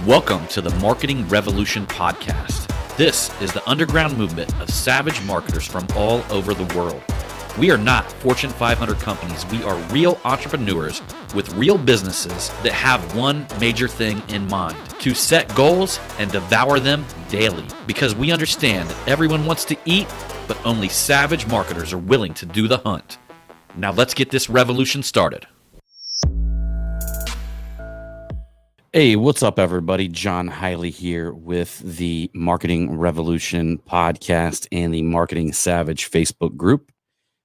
Welcome to the Marketing Revolution podcast. This is the underground movement of savage marketers from all over the world. We are not Fortune 500 companies. We are real entrepreneurs with real businesses that have one major thing in mind: to set goals and devour them daily. Because we understand that everyone wants to eat, but only savage marketers are willing to do the hunt. Now let's get this revolution started. Hey, what's up, everybody? John Hiley here with the Marketing Revolution podcast and the Marketing Savage Facebook group.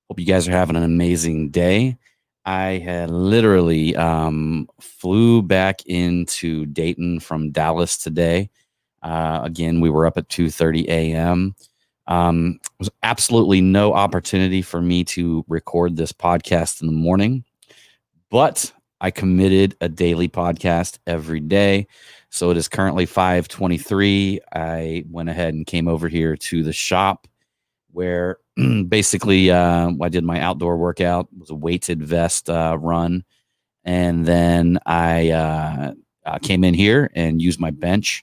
Hope you guys are having an amazing day. I had literally flew back into Dayton from Dallas today. Again, we were up at 2:30 a.m. Was absolutely no opportunity for me to record this podcast in the morning, but I committed a daily podcast every day. So it is currently 5:23. I went ahead and came over here to the shop where basically I did my outdoor workout. It was a weighted vest run. And then I came in here and used my bench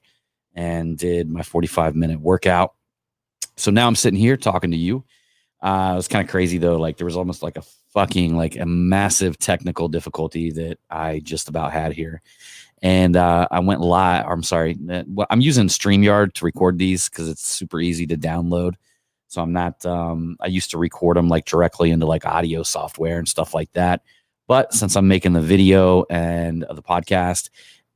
and did my 45-minute workout. So now I'm sitting here talking to you. It was kind of crazy though. Like there was almost like a massive technical difficulty that I just about had here. And I went live. I'm using StreamYard to record these because it's super easy to download. So I'm not, I used to record them like directly into like audio software and stuff like that. But since I'm making the video and the podcast,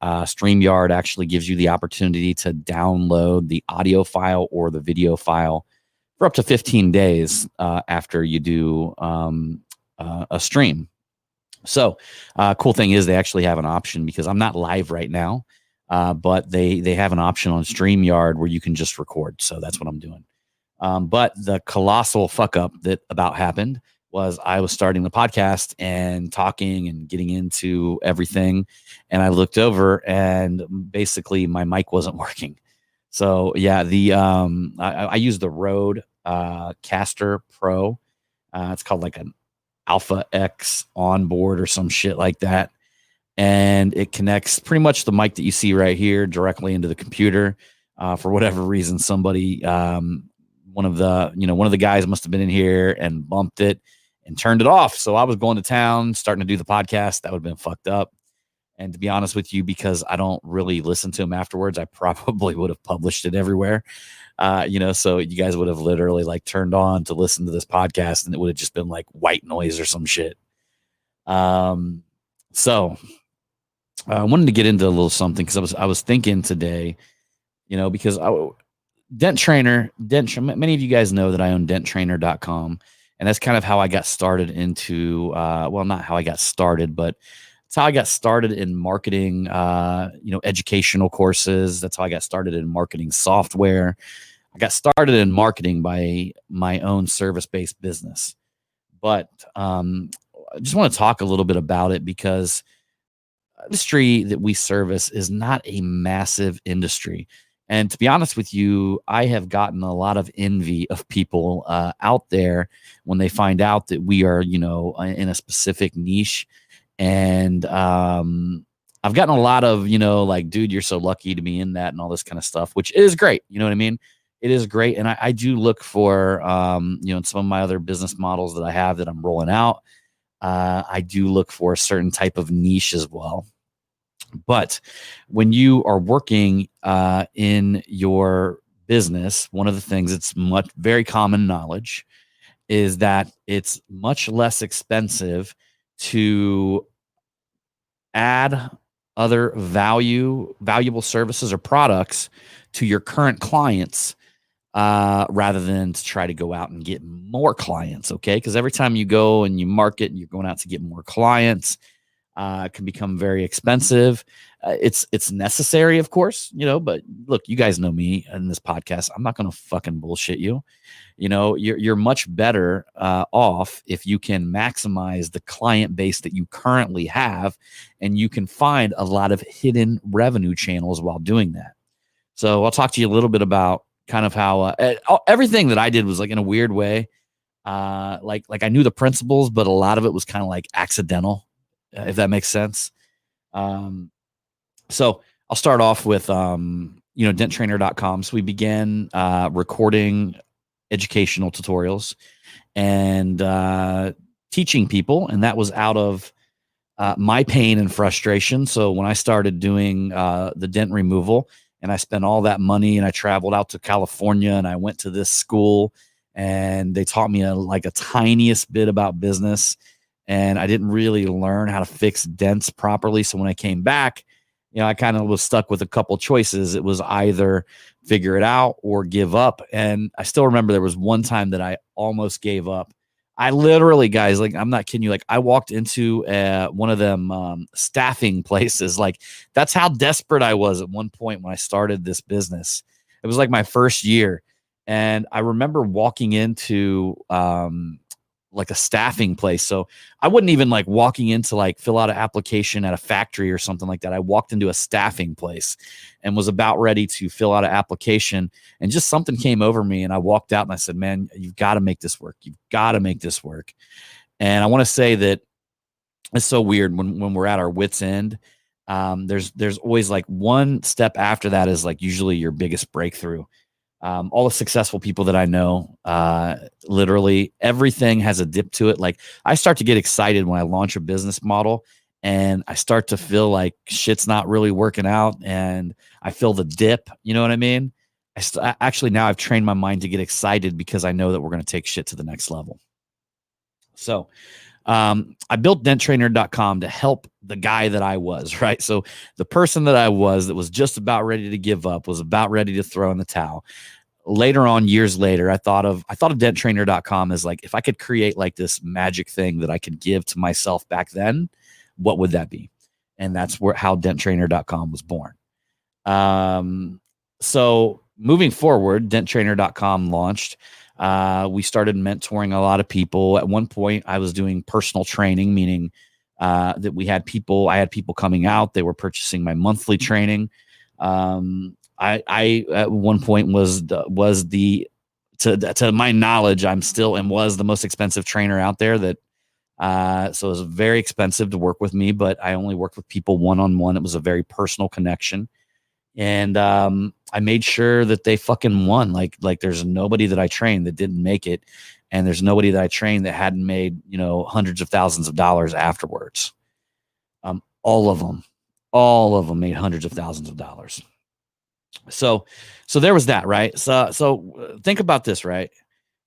StreamYard actually gives you the opportunity to download the audio file or the video file for up to 15 days after you do a stream. So cool thing is they actually have an option, because I'm not live right now, but they have an option on StreamYard where you can just record. So that's what I'm doing. But the colossal fuck up that about happened was I was starting the podcast and talking and getting into everything. And I looked over and basically my mic wasn't working. So yeah, I use the Rode Caster Pro. It's called like an Alpha X onboard or some shit like that. And it connects pretty much the mic that you see right here directly into the computer. For whatever reason, somebody, one of the guys must have been in here and bumped it and turned it off. So I was going to town, starting to do the podcast. That would have been fucked up. And to be honest with you, because I don't really listen to them afterwards, I probably would have published it everywhere. So you guys would have literally like turned on to listen to this podcast and it would have just been like white noise or some shit. So I wanted to get into a little something because I was thinking today, because Dent Trainer, many of you guys know that I own denttrainer.com. And that's kind of how I got started into, not how I got started, but it's how I got started in marketing, educational courses. That's how I got started in marketing software. I got started in marketing by my own service-based business. But I just want to talk a little bit about it because the industry that we service is not a massive industry. And to be honest with you, I have gotten a lot of envy of people out there when they find out that we are, in a specific niche. And I've gotten a lot of, like, dude, you're so lucky to be in that and all this kind of stuff, which is great. You know what I mean? It is great. And I do look for, in some of my other business models that I have that I'm rolling out, I do look for a certain type of niche as well. But when you are working in your business, one of the things that's very common knowledge is that it's much less expensive to add other valuable services or products to your current clients rather than to try to go out and get more clients. Okay. Because every time you go and you market, you're going out to get more clients. It can become very expensive. It's necessary, of course, but look, you guys know me in this podcast. I'm not going to fucking bullshit you. You're much better off if you can maximize the client base that you currently have, and you can find a lot of hidden revenue channels while doing that. So I'll talk to you a little bit about kind of how everything that I did was like in a weird way. Like I knew the principles, but a lot of it was kind of like accidental, if that makes sense. So I'll start off with, denttrainer.com. So we began recording educational tutorials and teaching people. And that was out of my pain and frustration. So when I started doing the dent removal and I spent all that money and I traveled out to California and I went to this school and they taught me a tiniest bit about business, and I didn't really learn how to fix dents properly. So when I came back, I kind of was stuck with a couple choices. It was either figure it out or give up. And I still remember there was one time that I almost gave up. I literally, guys, I'm not kidding you. I walked into one of them staffing places. That's how desperate I was at one point when I started this business. It was my first year. And I remember walking into a staffing place. So I wasn't even walking into fill out an application at a factory or something like that. I walked into a staffing place and was about ready to fill out an application, and just something came over me and I walked out and I said, man, you've got to make this work. You've got to make this work. And I want to say that it's so weird when we're at our wit's end. There's always one step after that is usually your biggest breakthrough. All the successful people that I know, literally everything has a dip to it. I start to get excited when I launch a business model and I start to feel like shit's not really working out and I feel the dip. You know what I mean? Actually, now I've trained my mind to get excited because I know that we're going to take shit to the next level. So I built denttrainer.com to help the guy that I was, right? So the person that I was that was just about ready to give up, was about ready to throw in the towel. Later on, years later, I thought of denttrainer.com as if I could create this magic thing that I could give to myself back then, what would that be? And that's how denttrainer.com was born. So moving forward, denttrainer.com launched. We started mentoring a lot of people. At one point, I was doing personal training, meaning that I had people coming out. They were purchasing my monthly training. I at one point to my knowledge, I'm still and was the most expensive trainer out there. So it was very expensive to work with me, but I only worked with people one-on-one. It was a very personal connection. And I made sure that they fucking won. There's nobody that I trained that didn't make it, and there's nobody that I trained that hadn't made hundreds of thousands of dollars afterwards. All of them made hundreds of thousands of dollars. So there was that, right? So think about this, right?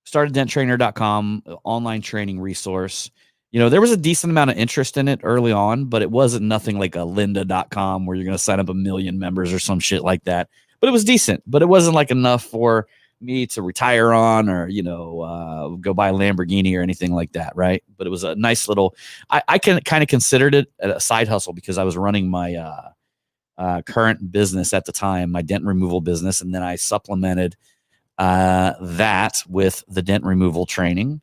Started denttrainer.com, online training resource. There was a decent amount of interest in it early on, but it wasn't nothing like a lynda.com where you're going to sign up 1 million members or some shit like that. But it was decent, but it wasn't enough for me to retire on or, go buy a Lamborghini or anything like that. Right. But it was a nice little, I can kind of considered it a side hustle because I was running my current business at the time, my dent removal business. And then I supplemented that with the dent removal training.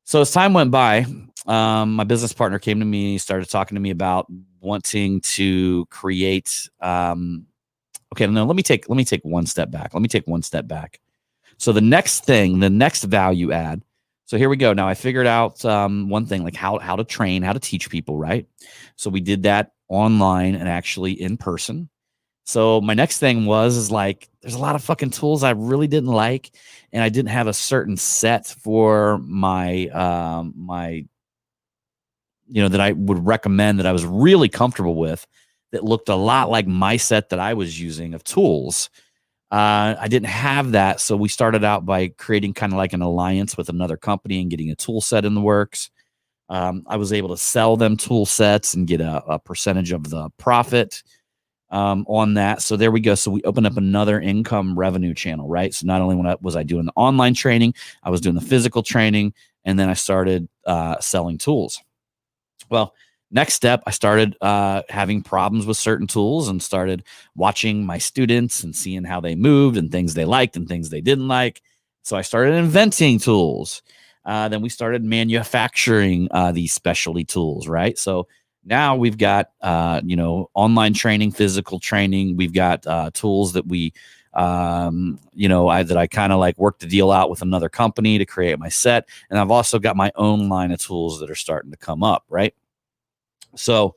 So as time went by, my business partner came to me, started talking to me about wanting to create. Okay, no, let me take one step back. So the next value add. So here we go. Now I figured out one thing, how to train, how to teach people, right? So we did that online and actually in person. So my next thing was there's a lot of fucking tools I really didn't like, and I didn't have a certain set for my that I would recommend that I was really comfortable with that looked a lot like my set that I was using of tools. I didn't have that, so we started out by creating kind of an alliance with another company and getting a tool set in the works. I was able to sell them tool sets and get a percentage of the profit on that. So there we go. So we opened up another income revenue channel, right? So not only was I doing the online training, I was doing the physical training, and then I started selling tools. Well, next step, I started having problems with certain tools and started watching my students and seeing how they moved and things they liked and things they didn't like. So I started inventing tools. Then we started manufacturing these specialty tools, right? So now we've got, online training, physical training. We've got tools that we, that I kind of work the deal out with another company to create my set. And I've also got my own line of tools that are starting to come up, right? So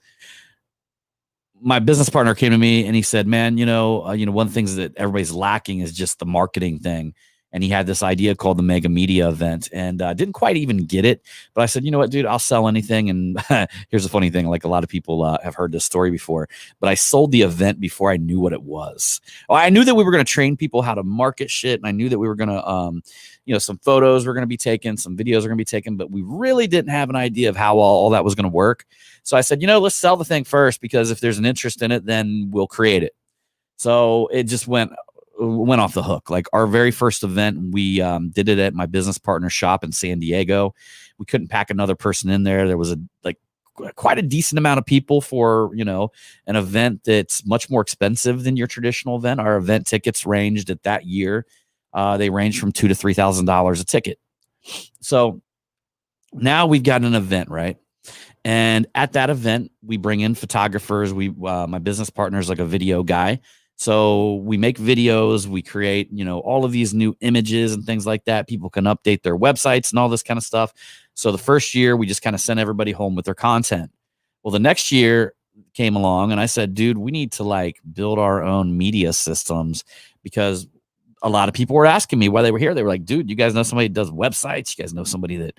my business partner came to me and he said, man, one of the things that everybody's lacking is just the marketing thing. And he had this idea called the Mega Media event, and didn't quite even get it. But I said, you know what, dude, I'll sell anything. And here's the funny thing. Like, a lot of people have heard this story before, but I sold the event before I knew what it was. Well, I knew that we were going to train people how to market shit. And I knew that we were going to, some photos were going to be taken, some videos are going to be taken, but we really didn't have an idea of how all that was going to work. So I said, let's sell the thing first, because if there's an interest in it, then we'll create it. So it just went off the hook. Like, our very first event, we did it at my business partner's shop in San Diego. We couldn't pack another person in there. There was quite a decent amount of people for, an event that's much more expensive than your traditional event. Our event tickets ranged at that year. They ranged from $2,000 to $3,000 a ticket. So now we've got an event, right? And at that event, we bring in photographers. My business partner is like a video guy. So we make videos, we create, all of these new images and things like that. People can update their websites and all this kind of stuff. So the first year, we just kind of sent everybody home with their content. Well, the next year came along and I said, dude, we need to build our own media systems, because a lot of people were asking me why they were here. They were like, dude, you guys know somebody that does websites? You guys know somebody that,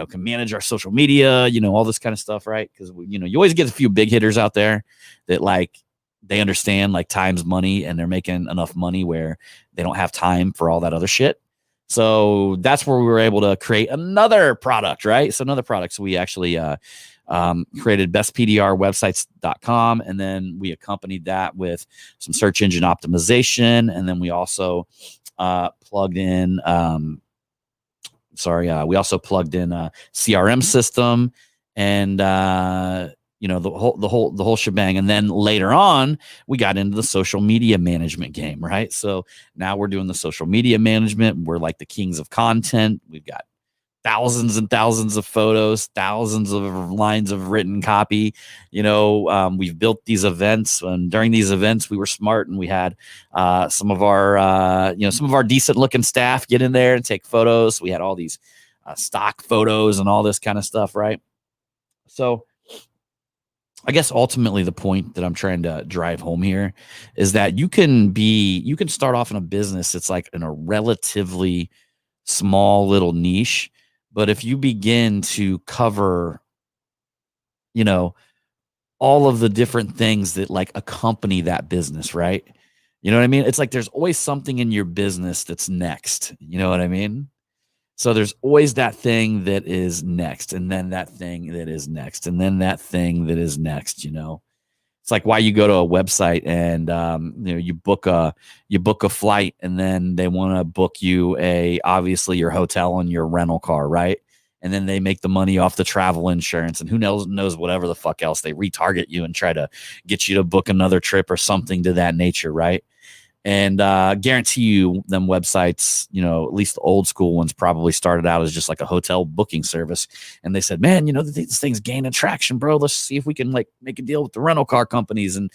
can manage our social media, all this kind of stuff, right? Because, you always get a few big hitters out there that they understand time's money, and they're making enough money where they don't have time for all that other shit. So that's where we were able to create another product, right? So we actually created bestpdrwebsites.com, and then we accompanied that with some search engine optimization, and then we also plugged in a CRM system, and the whole shebang. And then later on, we got into the social media management game, right? So now we're doing the social media management. We're like the kings of content. We've got thousands and thousands of photos, thousands of lines of written copy. We've built these events, and during these events, we were smart, and we had some of our decent looking staff get in there and take photos. We had all these stock photos and all this kind of stuff, right? So I guess ultimately the point that I'm trying to drive home here is that you can start off in a business that's in a relatively small little niche. But if you begin to cover, all of the different things that accompany that business, right? You know what I mean? It's there's always something in your business that's next. You know what I mean? So there's always that thing that is next, and then that thing that is next, and then that thing that is next. It's why you go to a website and you book a flight, and then they want to book you obviously your hotel and your rental car, right? And then they make the money off the travel insurance, and who knows whatever the fuck else. They retarget you and try to get you to book another trip or something to that nature, right? And guarantee you them websites, at least the old school ones, probably started out as just a hotel booking service. And they said, man, this thing's gaining traction, bro. Let's see if we can make a deal with the rental car companies. And,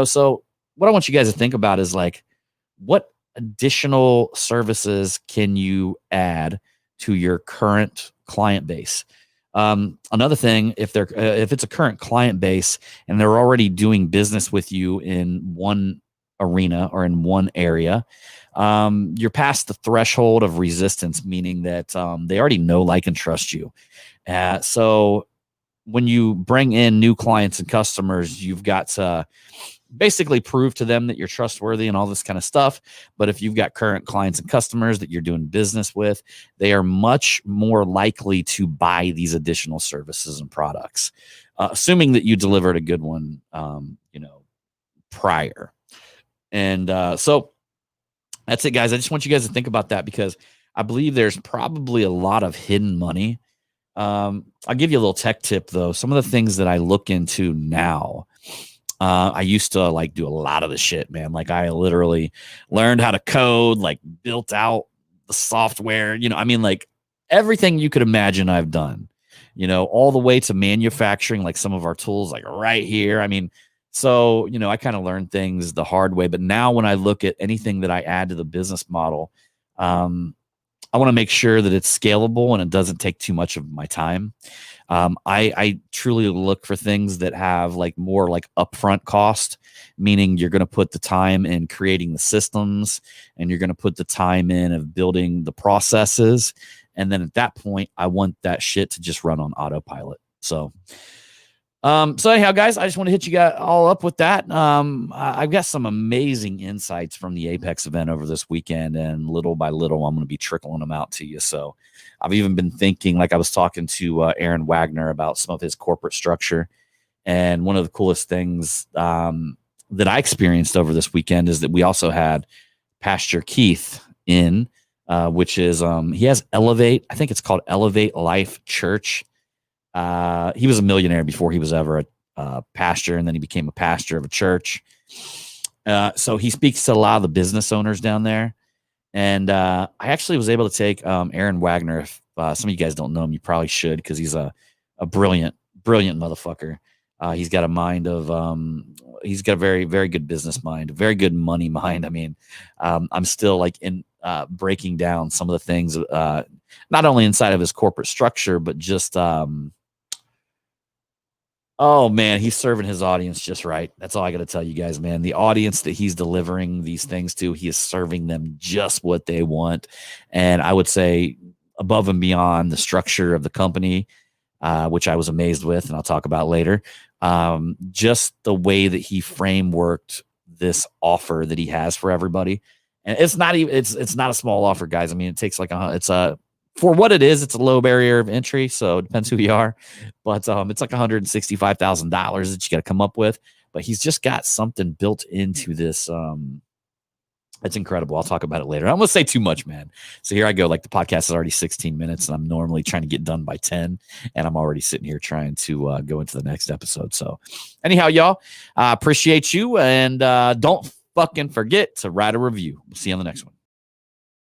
so what I want you guys to think about is what additional services can you add to your current client base? Another thing, if it's a current client base and they're already doing business with you in one arena or in one area, you're past the threshold of resistance, meaning that they already know, like, and trust you. So when you bring in new clients and customers, you've got to basically prove to them that you're trustworthy and all this kind of stuff. But if you've got current clients and customers that you're doing business with, they are much more likely to buy these additional services and products, assuming that you delivered a good one, prior. And so that's it, guys. I just want you guys to think about that, because I believe there's probably a lot of hidden money. I'll give you a little tech tip, though. Some of the things that I look into now, I used to do a lot of the shit, man. I literally learned how to code, built out the software, everything you could imagine I've done, all the way to manufacturing, some of our tools, right here. So, I kind of learned things the hard way. But now when I look at anything that I add to the business model, I want to make sure that it's scalable and it doesn't take too much of my time. I truly look for things that have like more like upfront cost, meaning you're going to put the time in creating the systems and you're going to put the time in of building the processes. And then at that point, I want that shit to just run on autopilot. So anyhow, guys, I just want to hit you guys all up with that. I've got some amazing insights from the Apex event over this weekend, and little by little, I'm going to be trickling them out to you. So I've even been thinking, like I was talking to Aaron Wagner about some of his corporate structure. And one of the coolest things that I experienced over this weekend is that we also had Pastor Keith in, which is he has Elevate. I think it's called Elevate Life Church. He was a millionaire before he was ever a pastor, and then he became a pastor of a church. So he speaks to a lot of the business owners down there. And I actually was able to take Aaron Wagner. If some of you guys don't know him, you probably should, because he's a brilliant motherfucker. He's got a mind of he's got a very, very good business mind, a very good money mind. I mean, I'm still like in breaking down some of the things, not only inside of his corporate structure, but just oh man, he's serving his audience just right. That's all I got to tell you guys, man. The audience that he's delivering these things to, he is serving them just what they want. And I would say above and beyond the structure of the company, which I was amazed with, and I'll talk about later. Just the way that he frameworked this offer that he has for everybody. And it's not even, it's not a small offer, guys. I mean, it takes like for what it is, it's a low barrier of entry, so it depends who you are. But it's like $165,000 that you got to come up with. But he's just got something built into this. It's incredible. I'll talk about it later. I'm gonna say too much, man. So here I go. Like the podcast is already 16 minutes, and I'm normally trying to get done by 10, and I'm already sitting here trying to go into the next episode. So anyhow, y'all, I appreciate you, and don't fucking forget to write a review. We'll see you on the next one.